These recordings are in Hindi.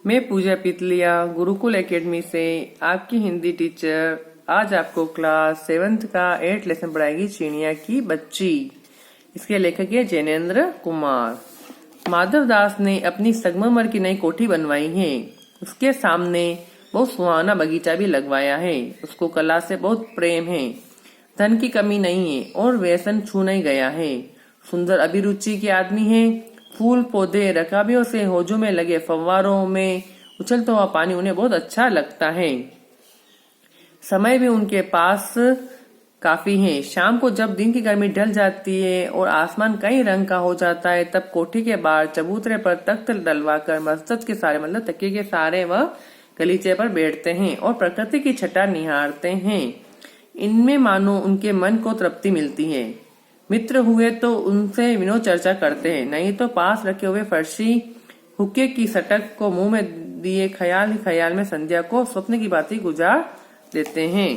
मैं पूजा पितलिया गुरुकुल एकेडमी से आपकी हिंदी टीचर आज आपको क्लास 7th का 8 लेसन पढ़ाएगी चिड़िया की बच्ची। इसके लेखक है जैनेन्द्र कुमार। माधव दास ने अपनी संगमरमर की नई कोठी बनवाई है। उसके सामने बहुत सुहाना बगीचा भी लगवाया है। उसको कला से बहुत प्रेम है। धन की कमी नहीं है और व्यसन छू नहीं गया है। सुंदर अभिरुचि के आदमी है। फूल पौधे रकाबियों से हौजों में लगे फव्वारों में उछलता हुआ पानी उन्हें बहुत अच्छा लगता है। समय भी उनके पास काफी है। शाम को जब दिन की गर्मी ढल जाती है और आसमान कई रंग का हो जाता है, तब कोठी के बाहर चबूतरे पर तख्त डलवाकर मस्जिद के सारे मतलब तकिए के सारे वह गलीचे पर बैठते हैं और प्रकृति की छटा निहारते हैं। इनमें मानो उनके मन को तृप्ति मिलती है। मित्र हुए तो उनसे विनोद चर्चा करते हैं, नहीं तो पास रखे हुए फर्शी हुक्के की सटक को मुंह में दिए ख्याल ही ख्याल में संध्या को स्वप्न की बातें गुजार देते हैं।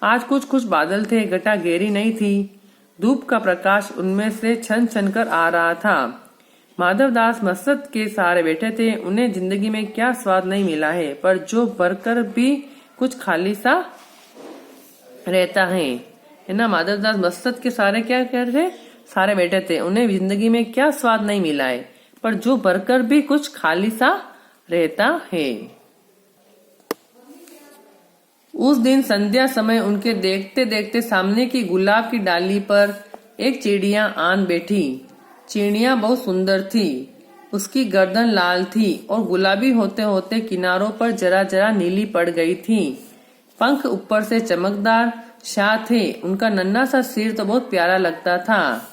आज कुछ बादल थे, घटा गहरी नहीं थी। धूप का प्रकाश उनमें से छन छन कर आ रहा था। माधव दास मस्जिद के सहारे बैठे थे। उन्हें जिंदगी में क्या स्वाद नहीं मिला है, पर जो भरकर भी कुछ खाली सा रहता है ना। माधव दास मस्जिद के सारे क्या कह रहे, सारे बैठे थे। उन्हें जिंदगी में क्या स्वाद नहीं मिला है, पर जो भरकर भी कुछ खाली सा रहता है। उस दिन संध्या समय उनके देखते देखते सामने की गुलाब की डाली पर एक चिड़िया आन बैठी। चिड़िया बहुत सुंदर थी। उसकी गर्दन लाल थी और गुलाबी होते होते किनारों पर जरा जरा नीली पड़ गई थी। पंख ऊपर से चमकदार शाह थे। उनका नन्हा सा सिर तो बहुत प्यारा लगता था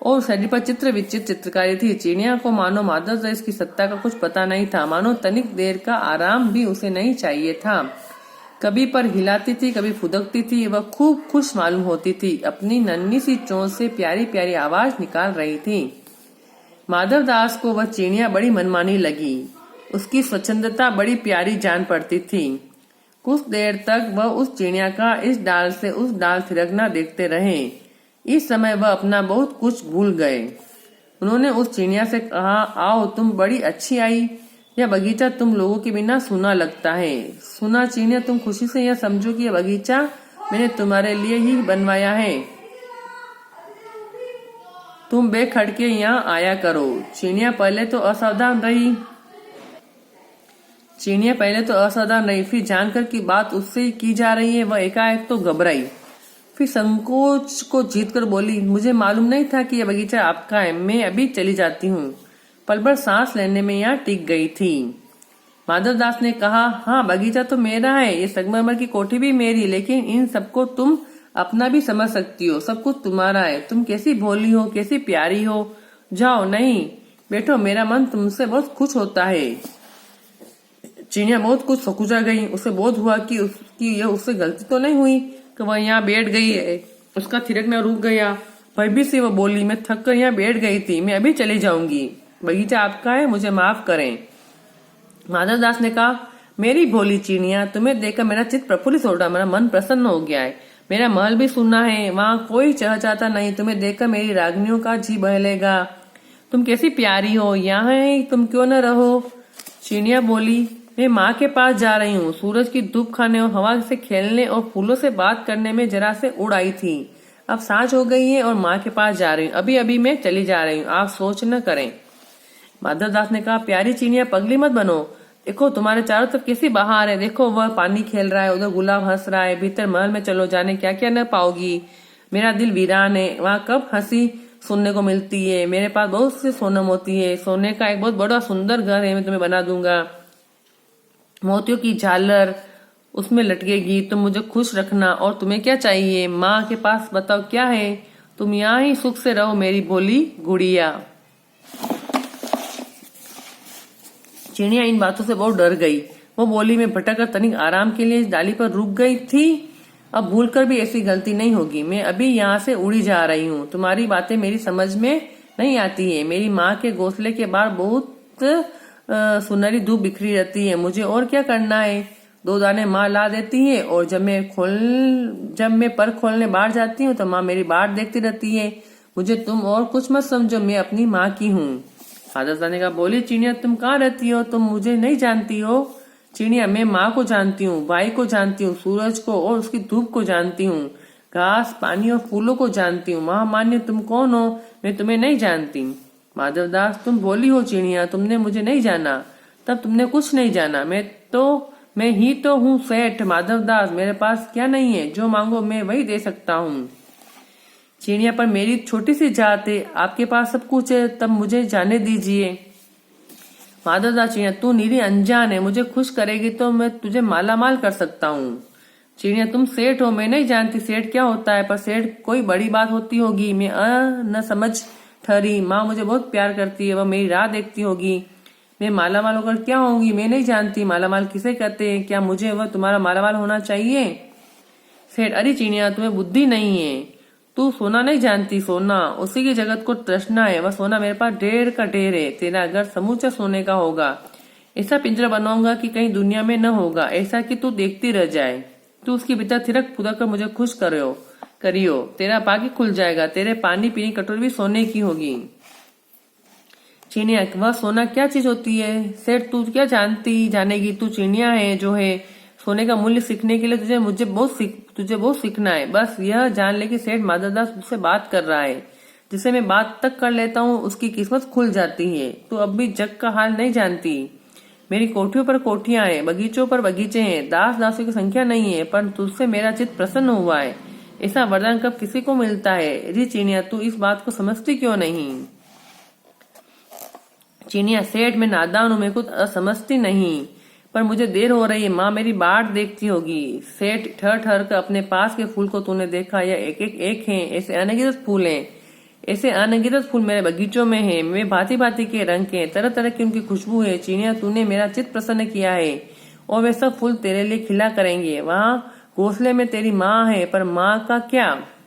और शरीर पर चित्र विचित्र चित्रकारी थी। चिड़िया को मानो माधव दास की सत्ता का कुछ पता नहीं था। मानो तनिक देर का आराम भी उसे नहीं चाहिए था। कभी पर हिलाती थी, कभी फुदकती थी। वह खूब खुश मालूम होती थी। अपनी नन्ही सी चोंच से प्यारी प्यारी आवाज निकाल रही थी। माधव दास को वह चिड़िया बड़ी मनमानी लगी। उसकी स्वच्छंदता बड़ी प्यारी जान पड़ती थी। कुछ देर तक वह उस चिड़िया का इस डाल से उस डाल थिरकना देखते रहे। इस समय वह अपना बहुत कुछ भूल गए। उन्होंने उस चिड़िया से कहा, आओ तुम बड़ी अच्छी आई। यह बगीचा तुम लोगों के बिना सूना लगता है। सुना चिड़िया, तुम खुशी से यह समझो कि यह बगीचा मैंने तुम्हारे लिए ही बनवाया है। तुम बेखटके यहाँ आया करो। चिड़िया पहले तो असावधान रही। फिर जानकर कि बात उससे की जा रही है, वह एकाएक तो घबराई। फिर संकोच को जीतकर बोली, मुझे मालूम नहीं था कि यह बगीचा आपका है। मैं अभी चली जाती हूँ। पल भर सांस लेने में यहाँ टिक गई थी। माधव दास ने कहा, हाँ बगीचा तो मेरा है, ये संगमरमर की कोठी भी मेरी, लेकिन इन सबको तुम अपना भी समझ सकती हो। सब कुछ तुम्हारा है। तुम कैसी भोली हो, कैसी प्यारी हो। जाओ, नहीं बैठो, मेरा मन तुमसे बहुत खुश होता है। चिड़िया बहुत कुछ सकुचा गई। उसे बोध हुआ कि यह उससे गलती तो नहीं हुई कि वह यहाँ बैठ गई है। उसका थिरकना रुक गया। भयभीत से वह बोली, मैं थक कर यहाँ बैठ गई थी, मैं अभी चली जाऊंगी। बगीचा आपका है, मुझे माफ करें। माधव दास ने कहा, मेरी भोली चिड़िया, तुम्हें देखकर मेरा चित्त प्रफुल्लित हो उठा। मेरा मन प्रसन्न हो गया है। मेरा महल भी सुनना है, वहाँ कोई चहचहाता नहीं। तुम्हें देखकर मेरी रागनियों का जी बहलेगा। तुम कैसी प्यारी हो, यहाँ तुम क्यों न रहो। चिड़िया बोली, मैं माँ के पास जा रही हूँ। सूरज की धूप खाने और हवा से खेलने और फूलों से बात करने में जरा से उड़ आई थी। अब सांझ हो गई है और माँ के पास जा रही हूँ। अभी अभी मैं चली जा रही हूँ, आप सोच न करें। माधव दास ने कहा, प्यारी चिड़िया पगली मत बनो। देखो तुम्हारे चारों तरफ कैसी बहार है। देखो वह पानी खेल रहा है, उधर गुलाब हंस रहा है। भीतर महल में चलो, जाने क्या क्या न पाओगी। मेरा दिल वीरान है। वहाँ कब हंसी सुनने को मिलती है। मेरे पास बहुत से सोना मोती है। सोने का एक बहुत बड़ा सुंदर घर है, मैं तुम्हें बना दूंगा। मोतियों की झालर उसमें लटकेगी। तुम मुझे खुश रखना। और तुम्हें क्या चाहिए, माँ के पास बताओ क्या है। तुम यहाँ ही सुख से रहो मेरी भोली गुड़िया। चिड़िया इन बातों से बहुत डर गई। वो बोली, मैं भटक कर तनिक आराम के लिए इस डाली पर रुक गई थी। अब भूलकर भी ऐसी गलती नहीं होगी। मैं अभी यहाँ से उड़ी जा रही हूँ। तुम्हारी बातें मेरी समझ में नहीं आती है। मेरी माँ के घोंसले के बाहर बहुत सुनहरी धूप बिखरी रहती है। मुझे और क्या करना है। 2 दाने माँ ला देती है और जब मैं पर खोलने बाहर जाती हूँ तो माँ मेरी बाट देखती रहती है। मुझे तुम और कुछ मत समझो, मैं अपनी माँ की हूँ। माधवदास ने कहा, बोली चिड़िया तुम कहाँ रहती हो, तुम मुझे नहीं जानती हो। चिड़िया, मैं माँ को जानती हूँ, भाई को जानती हूँ, सूरज को और उसकी धूप को जानती हूँ, घास पानी और फूलों को जानती हूँ। महामान्य तुम कौन हो, मैं तुम्हें नहीं जानती। माधवदास, तुम बोली हो चिड़िया, तुमने मुझे नहीं जाना, तब तुमने कुछ नहीं जाना। मैं ही तो हूँ सेठ माधवदास, मेरे पास क्या नहीं है, जो मांगो मैं वही दे सकता हूँ। चिड़िया, पर मेरी छोटी सी जात है, आपके पास सब कुछ है, तब मुझे जाने दीजिए। माधवदास, चिड़िया तू नीरी अनजान है, मुझे खुश करेगी तो मैं तुझे माला माल कर सकता हूँ। चिड़िया, तुम सेठ हो, मैं नहीं जानती सेठ क्या होता है, पर सेठ कोई बड़ी बात होती होगी, मैं न समझ ठहरी। माँ मुझे बहुत प्यार करती है, वह मेरी राह देखती होगी, मैं माला माल होकर क्या होंगी, मैं नहीं जानती माला माल किसे कहते हैं, क्या मुझे वह तुम्हारा माला माल होना चाहिए। सेठ, अरे चिड़िया तुम्हें बुद्धि नहीं है, तू सोना नहीं जानती, सोना उसी की जगत को तृष्णा है, वह सोना मेरे पास ढेर का ढेर है, तेरा घर समूचा सोने का होगा। ऐसा पिंजरा बनाऊंगा कि कहीं दुनिया में न होगा, ऐसा कि तू देखती रह जाए, तू उसके भीतर थिरक फुदक कर मुझे खुश करियो, तेरा भाग्य खुल जाएगा, तेरे पानी पीने की कटोरी भी सोने की होगी। चिड़िया, वह सोना क्या चीज होती है सेठ, तू क्या जानेगी, तू चिड़िया है जो है। सोने का मूल्य सीखने के लिए तुझे बहुत सीखना है। बस यह जान ले कि सेठ माधवदास तुझसे बात कर रहा है, जिसे मैं बात तक कर लेता हूँ उसकी किस्मत खुल जाती है। तू अब भी जग का हाल नहीं जानती। मेरी कोठियों पर कोठियां हैं, बगीचों पर बगीचे हैं, दास दासों की संख्या नहीं है, पर तुझसे मेरा चित्त प्रसन्न हुआ है। ऐसा वरदान कब किसी को मिलता है। री चिड़िया, तू इस बात को समझती क्यों नहीं। चिड़िया, सेठ मैं नादान हूँ, मैं कुछ समझती नहीं, पर मुझे देर हो रही है, माँ मेरी बाट देखती होगी। सेठ, ठहर ठहर कर, अपने पास के फूल को तूने देखा, यह एक है, ऐसे अनगिनत फूल हैं, ऐसे अनगिनत फूल मेरे बगीचों में हैं, वे भांति भांति के रंग के, तरह तरह की उनकी खुशबू है। चिड़िया, तूने मेरा चित्त प्रसन्न किया है और वे सब फूल तेरे लिए खिला करेंगे। वहाँ घोंसले में तेरी माँ है, पर माँ का क्या।